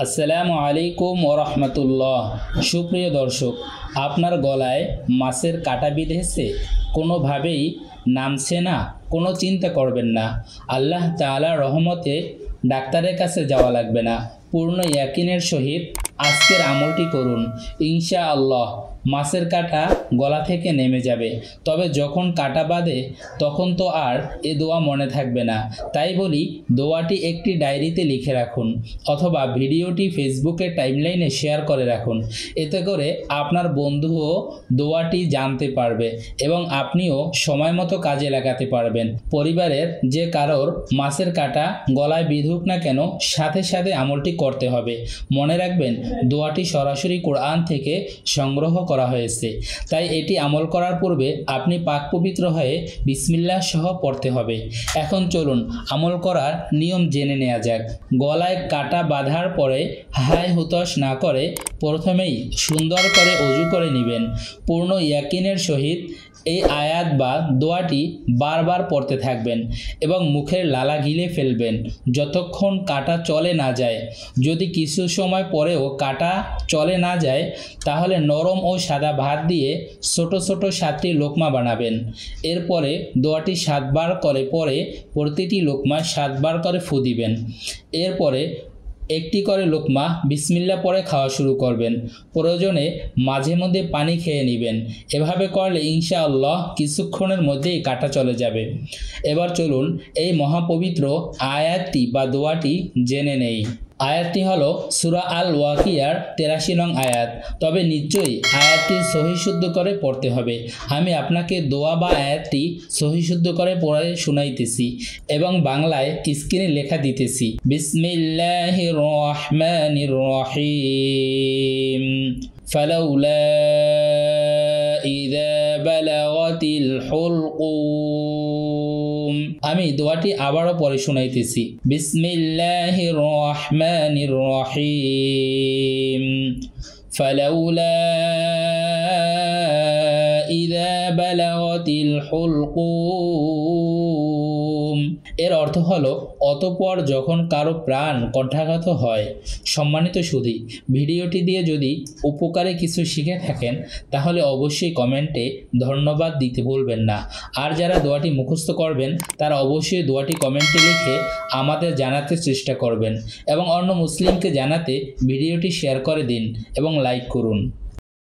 আসসালামু আলাইকুম ওরহমতুল্লাহ। সুপ্রিয় দর্শক, আপনার গলায় মাছের কাঁটা বিঁধেছে, কোনোভাবেই নামছে না, কোনো চিন্তা করবেন না। আল্লাহ তাআলার রহমতে ডাক্তারের কাছে যাওয়া লাগবে না। পূর্ণ ইয়াকিনের সহিত আজকের আমলটি করুন, ইনশাআল্লাহ মাছের কাঁটা গলা থেকে নেমে যাবে। তবে যখন কাঁটা বাঁধে তখন তো আর এ দোয়া মনে থাকবে না। তাই বলি, দোয়াটি একটি ডায়েরিতে লিখে রাখুন অথবা ভিডিওটি ফেসবুকের টাইমলাইনে শেয়ার করে রাখুন। এতে করে আপনার বন্ধুও দোয়াটি জানতে পারবে এবং আপনিও সময় মতো কাজে লাগাতে পারবেন। পরিবারের যে কারোর মাছের কাঁটা গলায় বিঁধুক না কেন, সাথে সাথে আমলটি করতে হবে। মনে রাখবেন, দোয়াটি সরাসরি কোরআন থেকে সংগ্রহ করা হয়েছে, তাই এটি আমল করার পূর্বে আপনি পাক পবিত্র হয়ে বিসমিল্লাহ সহ পড়তে হবে। এখন চলুন আমল করার নিয়ম জেনে নেওয়া যাক। গলায় কাঁটা বাঁধার পরে হায় হুতাশ না করে প্রথমেই সুন্দর করে অজু করে নেবেন। পূর্ণ ইয়াকিনের সহিত এই আয়াত বা দোয়াটি বারবার পড়তে থাকবেন এবং মুখের লালা গিলে ফেলবেন যতক্ষণ কাঁটা চলে না যায়। যদি কিছু সময় পরেও কাঁটা চলে না যায়, তাহলে নরম ও সাদা ভাত দিয়ে ছোট ছোট 7টি লোকমা বানাবেন। এরপরে দোয়াটি 7 বার করে পরে প্রতিটি লোকমায় 7 বার করে ফু দিবেন। এরপরে একটি করে লোকমা বিসমিল্লাহ পরে খাওয়া শুরু করবেন। প্রয়োজনে মাঝে মধ্যে পানি খেয়ে নেবেন। এভাবে করলে ইনশাআল্লাহ কিছুক্ষণের মধ্যেই কাঁটা চলে যাবে। এবার চলুন এই মহাপবিত্র আয়াতটি বা দোয়াটি জেনে নেই। আয়াতটি হলো সূরা আল ওয়াকিয়ার 83 নং আয়াত। তবে নিশ্চয়ই আয়াতটি সহি শুদ্ধ করে পড়তে হবে। আমি আপনাকে দোয়া বা আয়াতটি সহি শুদ্ধ করে পড়ে শোনাইতেছি এবং বাংলায় স্ক্রিনে লেখা দিতেছি। বিসমিল্লাহির রহমানির রহিম। ফালাউলা ইযা বালাগাতিল হুলকুম। আমি দোয়াটি আবারও পড়ে শোনাইতেছি। বিসমিল্লাহির রহমানির রহিম। ফালাউলা ইযা বালাগাতিল হুলকুম। এর অর্থ হলো, অতঃপর যখন কারো প্রাণ কণ্ঠাঘাত হয়। সম্মানিত সুধী, ভিডিওটি দিয়ে যদি উপকারে কিছু শিখে থাকেন তাহলে অবশ্যই কমেন্টে ধন্যবাদ দিতে ভুলবেন না। আর যারা দোয়াটি মুখস্থ করবেন তারা অবশ্যই দোয়াটি কমেন্টে লিখে আমাদের জানাতে চেষ্টা করবেন এবং অন্য মুসলিমকে জানাতে ভিডিওটি শেয়ার করে দিন এবং লাইক করুন।